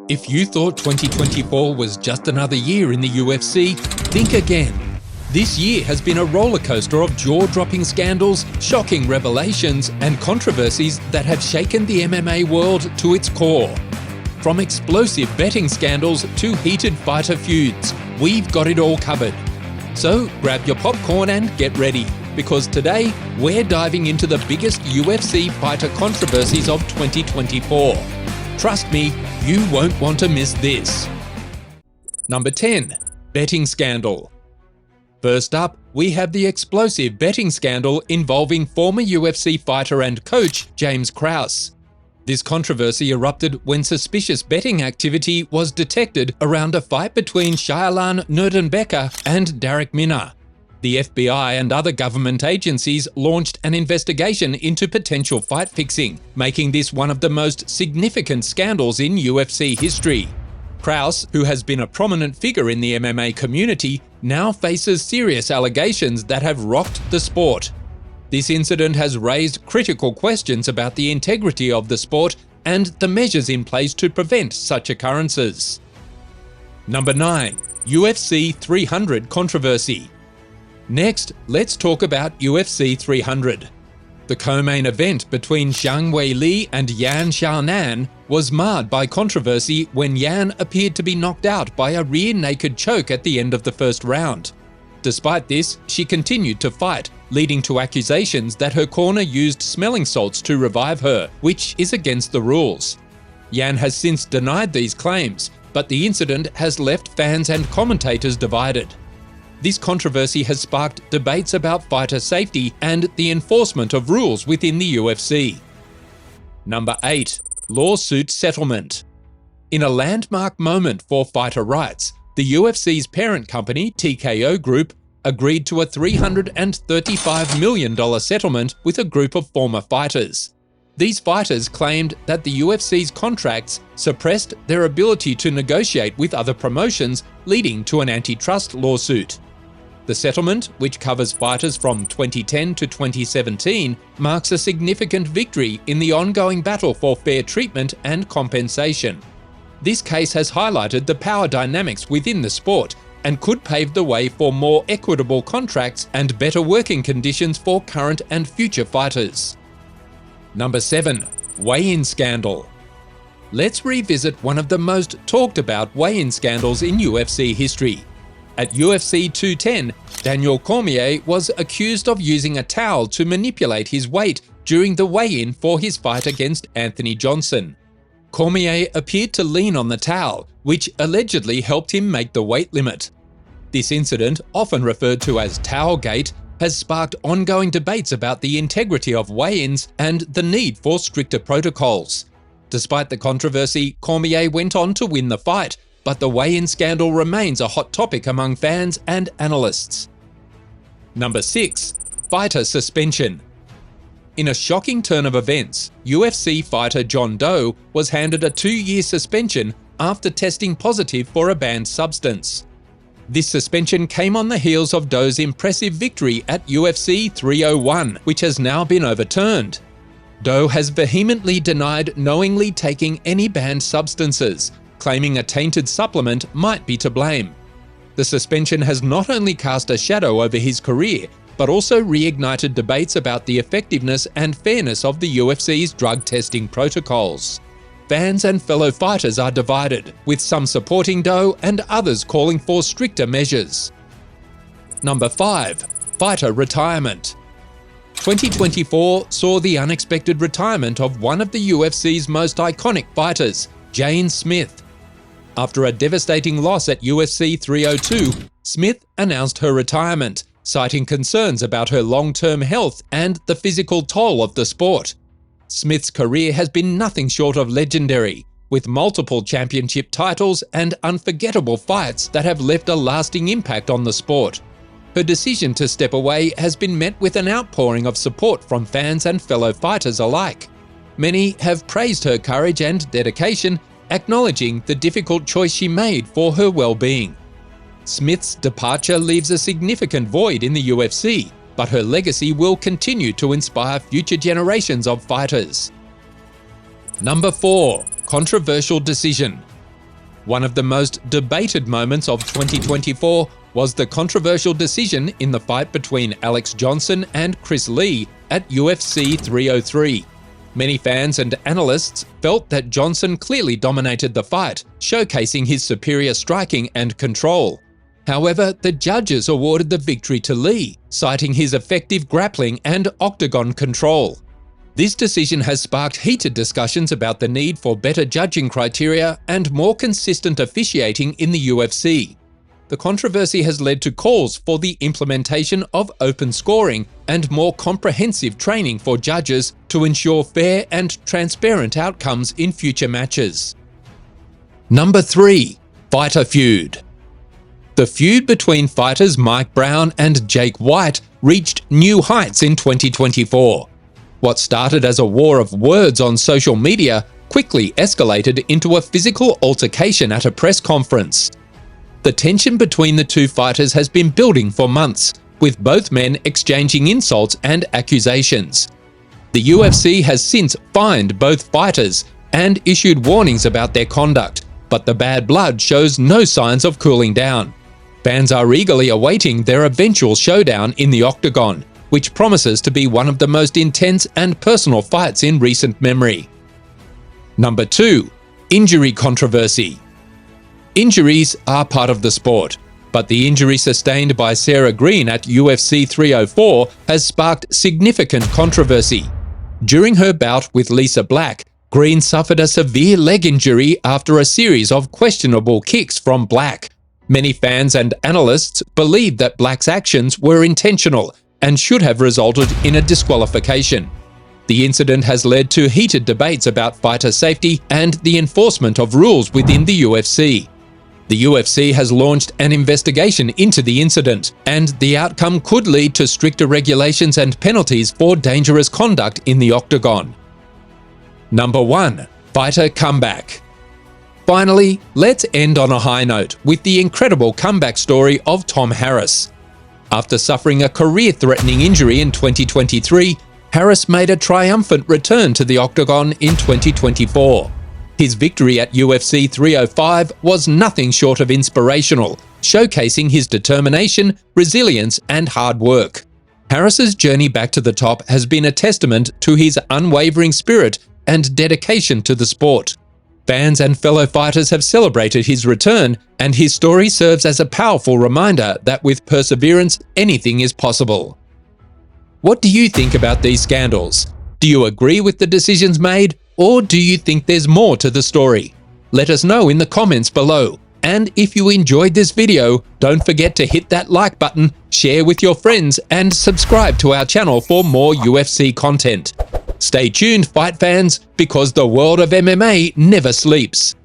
If you thought 2024 was just another year in the UFC, think again. This year has been a rollercoaster of jaw-dropping scandals, shocking revelations, and controversies that have shaken the MMA world to its core. From explosive betting scandals to heated fighter feuds, we've got it all covered. So grab your popcorn and get ready, because today we're diving into the biggest UFC fighter controversies of 2024. Trust me, you won't want to miss this. Number 10. Betting scandal. First up, we have the explosive betting scandal involving former UFC fighter and coach James Krause. This controversy erupted when suspicious betting activity was detected around a fight between Shailan Nuerdanbeker and Darrick Minner. The FBI and other government agencies launched an investigation into potential fight fixing, making this one of the most significant scandals in UFC history. Krause, who has been a prominent figure in the MMA community, now faces serious allegations that have rocked the sport. This incident has raised critical questions about the integrity of the sport and the measures in place to prevent such occurrences. Number 9. UFC 300 controversy. Next, let's talk about UFC 300. The co-main event between Zhang Weili and Yan Xiaonan was marred by controversy when Yan appeared to be knocked out by a rear naked choke at the end of the first round. Despite this, she continued to fight, leading to accusations that her corner used smelling salts to revive her, which is against the rules. Yan has since denied these claims, but the incident has left fans and commentators divided. This controversy has sparked debates about fighter safety and the enforcement of rules within the UFC. Number 8. Lawsuit settlement. In a landmark moment for fighter rights, the UFC's parent company, TKO Group, agreed to a $335 million settlement with a group of former fighters. These fighters claimed that the UFC's contracts suppressed their ability to negotiate with other promotions, leading to an antitrust lawsuit. The settlement, which covers fighters from 2010 to 2017, marks a significant victory in the ongoing battle for fair treatment and compensation. This case has highlighted the power dynamics within the sport and could pave the way for more equitable contracts and better working conditions for current and future fighters. Number 7. Weigh-in scandal. Let's revisit one of the most talked about weigh-in scandals in UFC history. At UFC 210, Daniel Cormier was accused of using a towel to manipulate his weight during the weigh-in for his fight against Anthony Johnson. Cormier appeared to lean on the towel, which allegedly helped him make the weight limit. This incident, often referred to as Towelgate, has sparked ongoing debates about the integrity of weigh-ins and the need for stricter protocols. Despite the controversy, Cormier went on to win the fight, but the weigh-in scandal remains a hot topic among fans and analysts. Number 6. Fighter suspension. In a shocking turn of events, UFC fighter John Doe was handed a 2-year suspension after testing positive for a banned substance. This suspension came on the heels of Doe's impressive victory at UFC 301, which has now been overturned. Doe has vehemently denied knowingly taking any banned substances, claiming a tainted supplement might be to blame. The suspension has not only cast a shadow over his career, but also reignited debates about the effectiveness and fairness of the UFC's drug testing protocols. Fans and fellow fighters are divided, with some supporting Doe and others calling for stricter measures. Number 5. Fighter retirement. 2024 saw the unexpected retirement of one of the UFC's most iconic fighters, Jane Smith. After a devastating loss at UFC 302, Smith announced her retirement, citing concerns about her long-term health and the physical toll of the sport. Smith's career has been nothing short of legendary, with multiple championship titles and unforgettable fights that have left a lasting impact on the sport. Her decision to step away has been met with an outpouring of support from fans and fellow fighters alike. Many have praised her courage and dedication, acknowledging the difficult choice she made for her well-being. Smith's departure leaves a significant void in the UFC, but her legacy will continue to inspire future generations of fighters. Number 4. Controversial decision. One of the most debated moments of 2024 was the controversial decision in the fight between Alex Johnson and Chris Lee at UFC 303. Many fans and analysts felt that Johnson clearly dominated the fight, showcasing his superior striking and control. However, the judges awarded the victory to Lee, citing his effective grappling and octagon control. This decision has sparked heated discussions about the need for better judging criteria and more consistent officiating in the UFC. The controversy has led to calls for the implementation of open scoring and more comprehensive training for judges to ensure fair and transparent outcomes in future matches. Number 3. Fighter Feud. The feud between fighters Mike Brown and Jake White reached new heights in 2024. What started as a war of words on social media quickly escalated into a physical altercation at a press conference. The tension between the two fighters has been building for months, with both men exchanging insults and accusations. The UFC has since fined both fighters and issued warnings about their conduct, but the bad blood shows no signs of cooling down. Fans are eagerly awaiting their eventual showdown in the octagon, which promises to be one of the most intense and personal fights in recent memory. Number 2. Injury controversy. Injuries are part of the sport, but the injury sustained by Sarah Green at UFC 304 has sparked significant controversy. During her bout with Lisa Black, Green suffered a severe leg injury after a series of questionable kicks from Black. Many fans and analysts believe that Black's actions were intentional and should have resulted in a disqualification. The incident has led to heated debates about fighter safety and the enforcement of rules within the UFC. The UFC has launched an investigation into the incident, and the outcome could lead to stricter regulations and penalties for dangerous conduct in the octagon. Number 1. Fighter comeback. Finally, let's end on a high note with the incredible comeback story of Tom Harris. After suffering a career-threatening injury in 2023, Harris made a triumphant return to the octagon in 2024. His victory at UFC 305 was nothing short of inspirational, showcasing his determination, resilience, and hard work. Harris's journey back to the top has been a testament to his unwavering spirit and dedication to the sport. Fans and fellow fighters have celebrated his return, and his story serves as a powerful reminder that with perseverance, anything is possible. What do you think about these scandals? Do you agree with the decisions made, or do you think there's more to the story? Let us know in the comments below. And if you enjoyed this video, don't forget to hit that like button, share with your friends, and subscribe to our channel for more UFC content. Stay tuned, fight fans, because the world of MMA never sleeps.